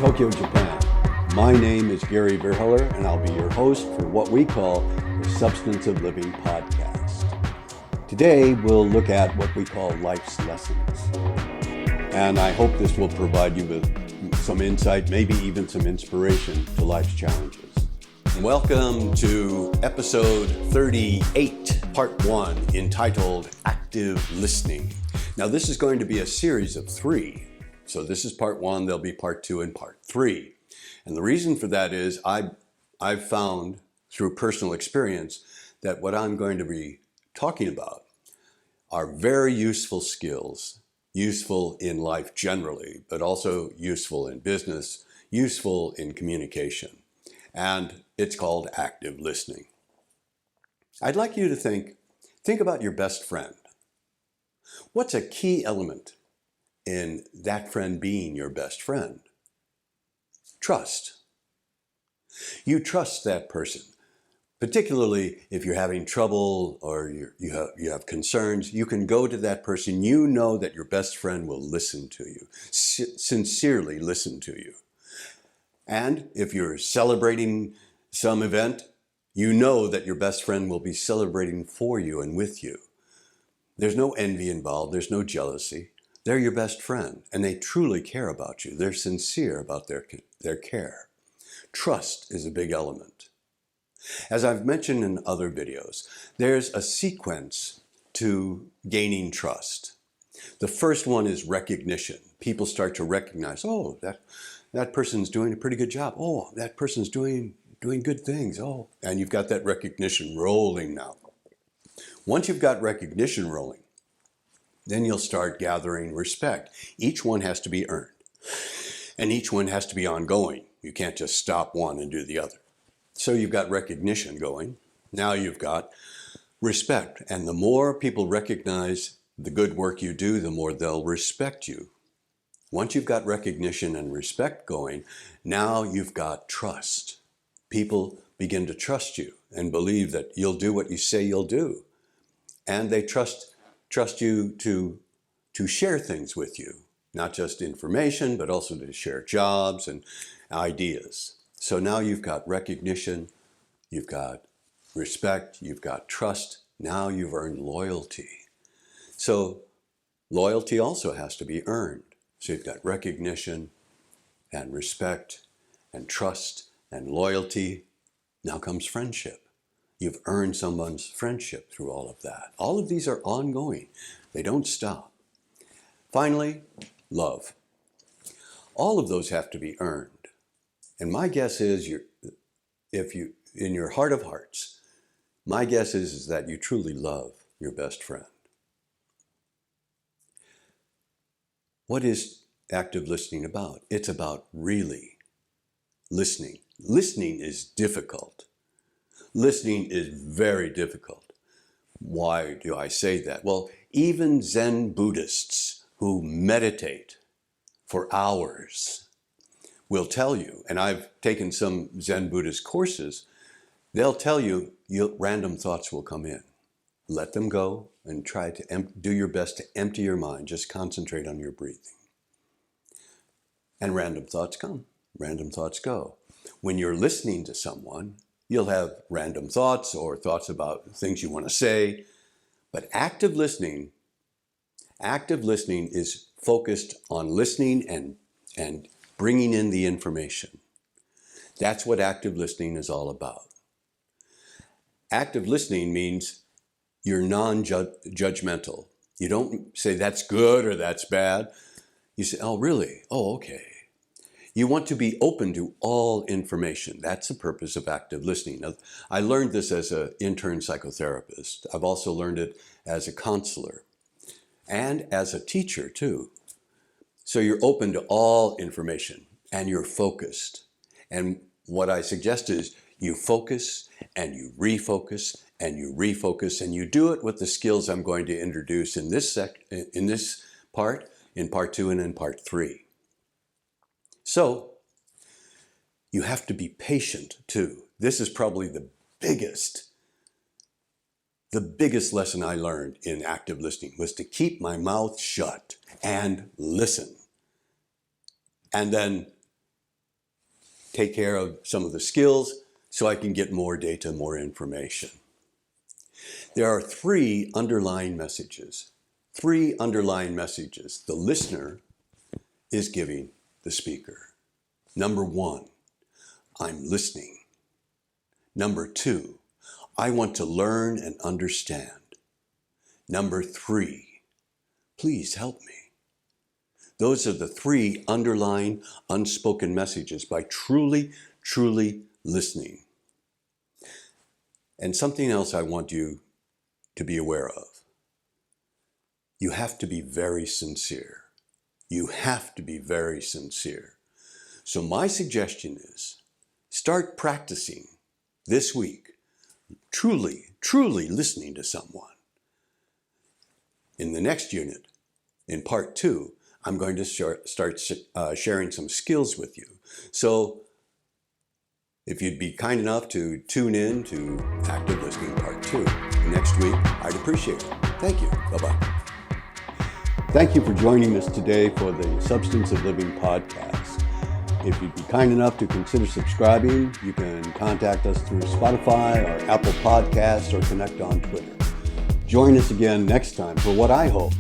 Tokyo, Japan. My name is Gary Verheller, and I'll be your host for what we call the Substance of Living podcast. Today, we'll look at what we call life's lessons. And I hope this will provide you with some insight, maybe even some inspiration to life's challenges. Welcome to episode 38, part 1, entitled Active Listening. Now, this is going to be a series of 3. So this is part 1, there'll be part 2 and part 3. And the reason for that is I've found through personal experience that what I'm going to be talking about are very useful skills, useful in life generally, but also useful in business, useful in communication. And it's called active listening. I'd like you to think about your best friend. What's a key element in that friend being your best friend? Trust. You trust that person, particularly if you're having trouble or you have concerns. You can go to that person. You know that your best friend will listen to you, sincerely listen to you. And if you're celebrating some event, you know that your best friend will be celebrating for you and with you. There's no envy involved. There's no jealousy. They're your best friend, and they truly care about you. They're sincere about their care. Trust is a big element. As I've mentioned in other videos, there's a sequence to gaining trust. The first one is recognition. People start to recognize, oh, that person's doing a pretty good job. Oh, that person's doing good things. Oh, and you've got that recognition rolling now. Once you've got recognition rolling, then you'll start gathering respect. Each one has to be earned, and each one has to be ongoing. You can't just stop one and do the other. So you've got recognition going. Now you've got respect, and the more people recognize the good work you do, the more they'll respect you. Once you've got recognition and respect going, now you've got trust. People begin to trust you and believe that you'll do what you say you'll do. And they trust you to share things with you, not just information, but also to share jobs and ideas. So now you've got recognition, you've got respect, you've got trust. Now you've earned loyalty. So loyalty also has to be earned. So you've got recognition and respect and trust and loyalty. Now comes friendship. You've earned someone's friendship through all of that. All of these are ongoing. They don't stop. Finally, love. All of those have to be earned. And my guess is, in your heart of hearts, my guess is that you truly love your best friend. What is active listening about? It's about really listening. Listening is difficult. Listening is very difficult. Why do I say that? Well, even Zen Buddhists who meditate for hours will tell you, and I've taken some Zen Buddhist courses, they'll tell you random thoughts will come in. Let them go and try to do your best to empty your mind. Just concentrate on your breathing. And random thoughts come, random thoughts go. When you're listening to someone, you'll have random thoughts or thoughts about things you want to say. But active listening is focused on listening and bringing in the information. That's what active listening is all about. Active listening means you're non-judgmental. You don't say that's good or that's bad. You say, oh, really? Oh, okay. You want to be open to all information. That's the purpose of active listening. Now, I learned this as an intern psychotherapist. I've also learned it as a counselor and as a teacher too. So you're open to all information and you're focused. And what I suggest is you focus and you refocus and you refocus, and you do it with the skills I'm going to introduce in this part, in part 2 and in part 3. So, you have to be patient too. This is probably the biggest lesson I learned in active listening was to keep my mouth shut and listen. And then take care of some of the skills so I can get more data, more information. There are three underlying messages. Three underlying messages the listener is giving the speaker. Number one, I'm listening. Number two, I want to learn and understand. Number three, please help me. Those are the three underlying unspoken messages by truly, truly listening. And something else I want you to be aware of. You have to be very sincere. You have to be very sincere. So my suggestion is start practicing this week, truly, truly listening to someone. In the next unit, in part 2, I'm going to start sharing some skills with you. So if you'd be kind enough to tune in to Active Listening Part 2 next week, I'd appreciate it. Thank you. Bye-bye. Thank you for joining us today for the Substance of Living podcast. If you'd be kind enough to consider subscribing, you can contact us through Spotify or Apple Podcasts or connect on Twitter. Join us again next time for what I hope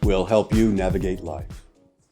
will help you navigate life.